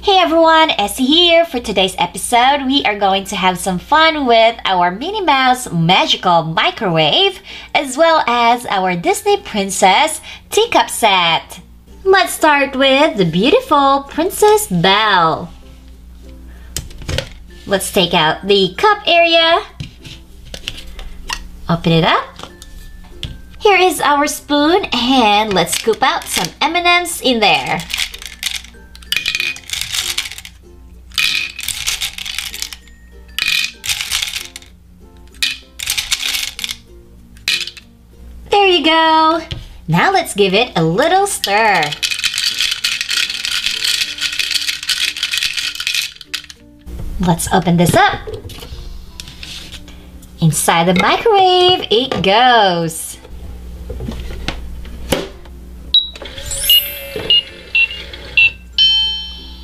Hey everyone, Essie here. For today's episode, we are going to have some fun with our Minnie Mouse magical microwave, as well as our Disney Princess teacup set. Let's start with the beautiful Princess Belle. Let's take out the cup area. Open it up. Here is our spoon, and let's scoop out some M&Ms in there. There you go. Now let's give it a little stir. Let's open this up. Inside the microwave it goes.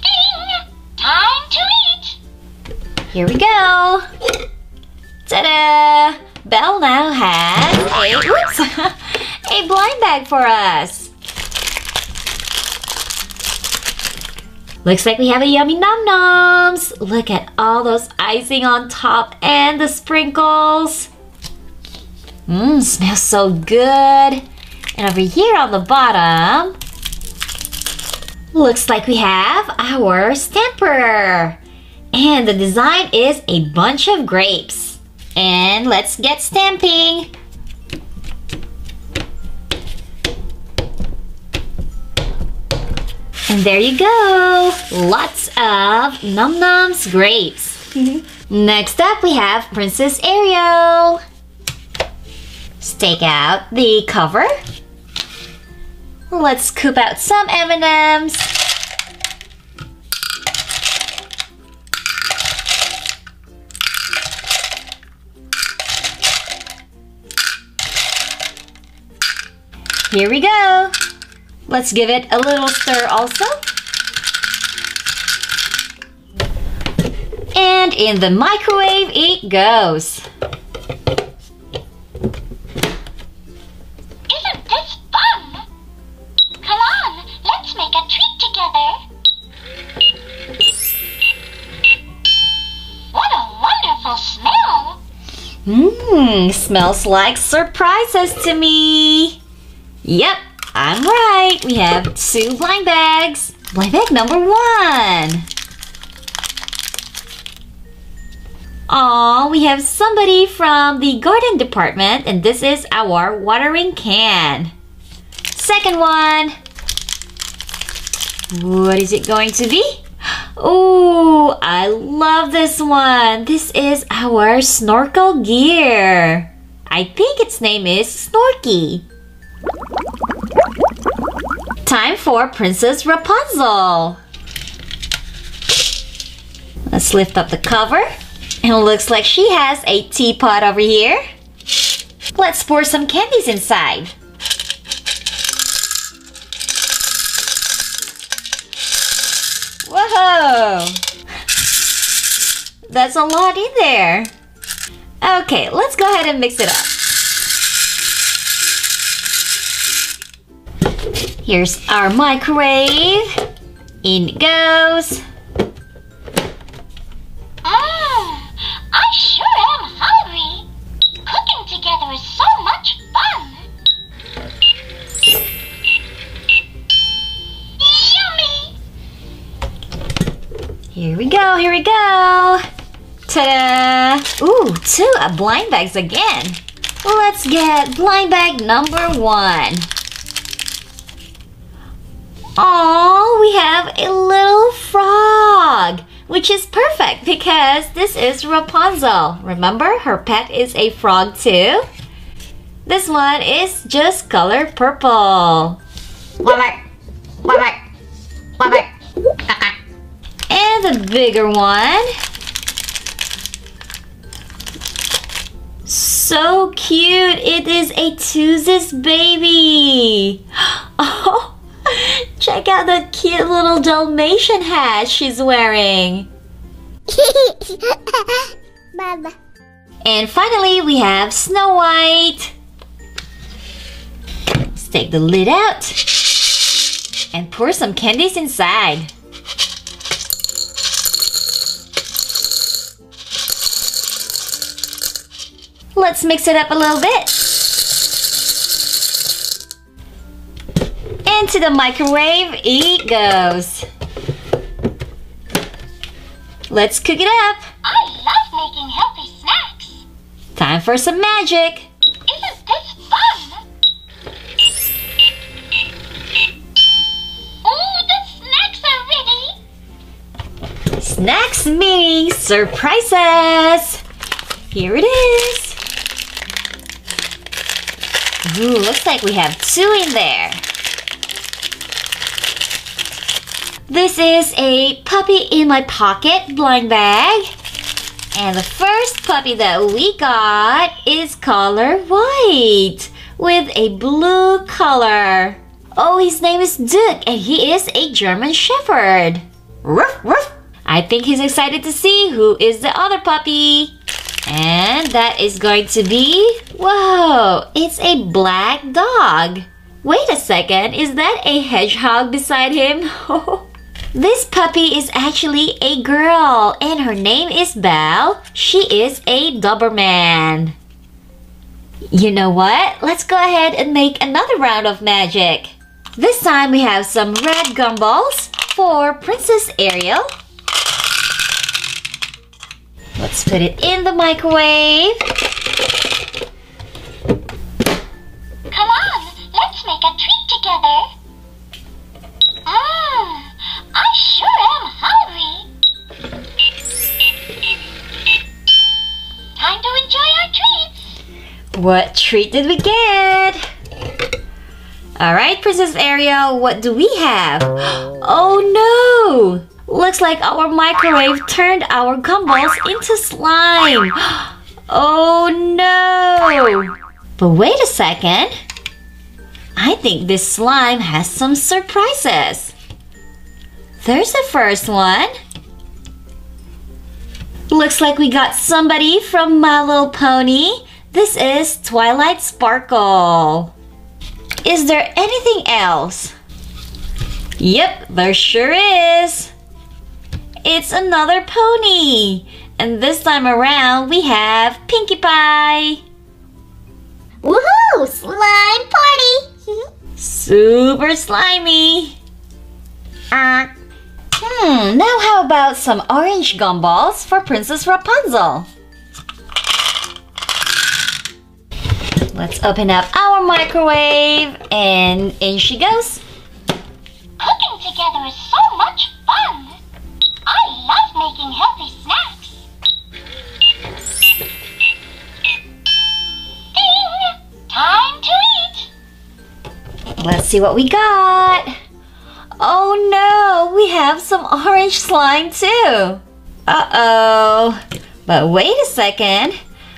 Ding! Time to eat! Here we go. Ta-da! Belle now has a blind bag for us. Looks like we have a yummy num-nums. Look at all those icing on top and the sprinkles. Smells so good. And over here on the bottom, looks like we have our stamper. And the design is a bunch of grapes. And let's get stamping. And there you go. Lots of num-nums grapes. Next up we have Princess Ariel. Let's take out the cover. Let's scoop out some M&Ms. Here we go. Let's give it a little stir also. And in the microwave it goes. Isn't this fun? Come on, let's make a treat together. What a wonderful smell! Smells like surprises to me. Yep, I'm right. We have 2 blind bags. Blind bag number 1. Aw, we have somebody from the garden department, and this is our watering can. Second one. What is it going to be? Oh, I love this one. This is our snorkel gear. I think its name is Snorky. Time for Princess Rapunzel. Let's lift up the cover. And it looks like she has a teapot over here. Let's pour some candies inside. Whoa! That's a lot in there. Okay, let's go ahead and mix it up. Here's our microwave. In it goes. I sure am hungry. Cooking together is so much fun. Yummy! Here we go, here we go. Ta-da! Ooh, 2 blind bags again. Let's get blind bag number 1. Oh, we have a little frog, which is perfect because this is Rapunzel. Remember, her pet is a frog too. This one is just color purple. And the bigger one. So cute. It is a Tuyc's baby. Oh. Check out the cute little Dalmatian hat she's wearing. Baba. And finally, we have Snow White. Let's take the lid out and pour some candies inside. let's mix it up a little bit. Into the microwave it goes. Let's cook it up. I love making healthy snacks. Time for some magic. Isn't this fun? Oh, the snacks are ready. Snacks Minnie surprises. Here it is. Ooh, looks like we have 2 in there. This is a puppy in my pocket blind bag. And the first puppy that we got is color white with a blue color. Oh, his name is Tuyc and he is a German Shepherd. Ruff, ruff. I think he's excited to see who is the other puppy. And that is going to be, whoa, it's a black dog. Wait a second, is that a hedgehog beside him? This puppy is actually a girl and her name is Belle. She is a Doberman. You know what? Let's go ahead and make another round of magic. This time we have some red gumballs for Princess Ariel. Let's put it in the microwave. Come on, let's make a treat together. I sure am hungry. Time to enjoy our treats. What treat did we get? Alright, Princess Ariel, what do we have? Oh no! Looks like our microwave turned our gumballs into slime. Oh no! But wait a second. I think this slime has some surprises. There's the first one. Looks like we got somebody from My Little Pony. This is Twilight Sparkle. Is there anything else? Yep, there sure is. It's another pony. And this time around we have Pinkie Pie. Woohoo! Slime party! Super slimy. Now how about some orange gumballs for Princess Rapunzel? Let's open up our microwave and in she goes. Cooking together is so much fun. I love making healthy snacks. Ding! Time to eat. Let's see what we got. Oh no, we have some orange slime too. Uh-oh. But wait a second.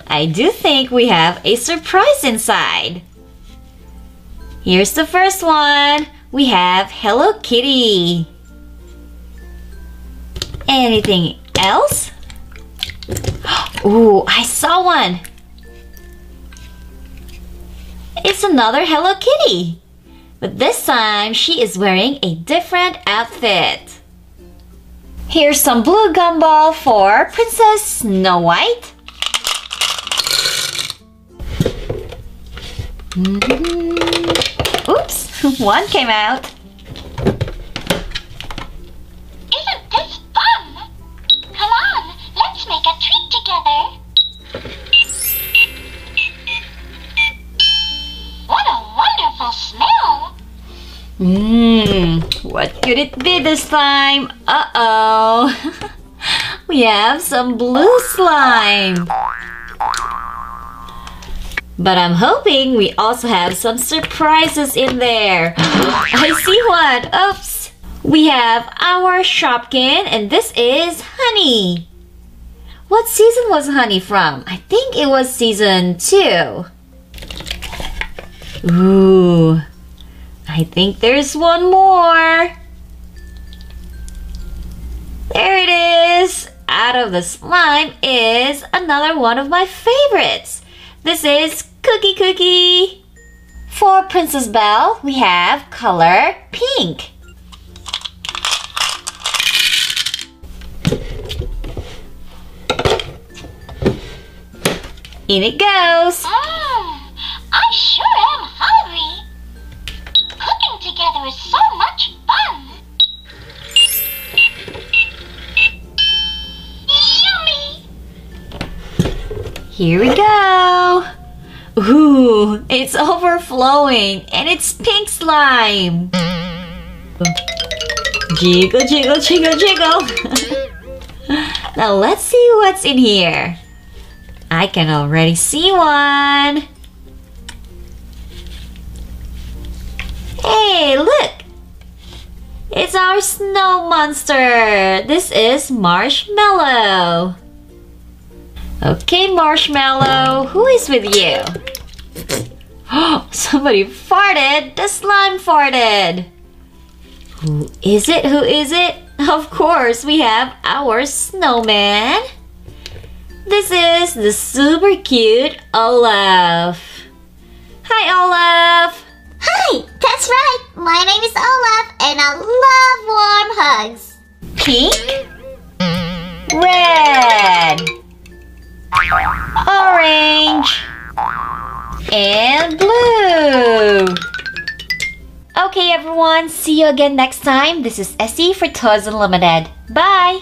I do think we have a surprise inside. Here's the first one. We have Hello Kitty. Anything else? Ooh, I saw one. It's another Hello Kitty. But this time, she is wearing a different outfit. Here's some blue gumball for Princess Snow White. Oops, one came out. Isn't this fun? Come on, let's make a treat together. What a wonderful smell! What could it be this time? Uh-oh. We have some blue slime. But I'm hoping we also have some surprises in there. I see one. Oops. We have our Shopkin and this is Honey. What season was Honey from? I think it was season 2. Ooh. I think there's one more. There it is. Out of the slime is another one of my favorites. This is Cookie. For Princess Belle, we have color pink. In it goes. I sure am hungry. Cooking together is so much fun. Yummy! Here we go. Ooh, it's overflowing and it's pink slime. Jiggle, jiggle, jiggle, jiggle. Now let's see what's in here. I can already see one. Hey, look! It's our snow monster. This is Marshmallow. Okay, Marshmallow, who is with you? Oh, somebody farted. The slime farted. Who is it? Who is it? Of course, we have our snowman. This is the super cute Olaf. Hi, Olaf. Hi, that's right. My name is Olaf and I love warm hugs. Pink, red, orange, and blue. Okay, everyone. See you again next time. This is Essie for Toys Unlimited. Bye.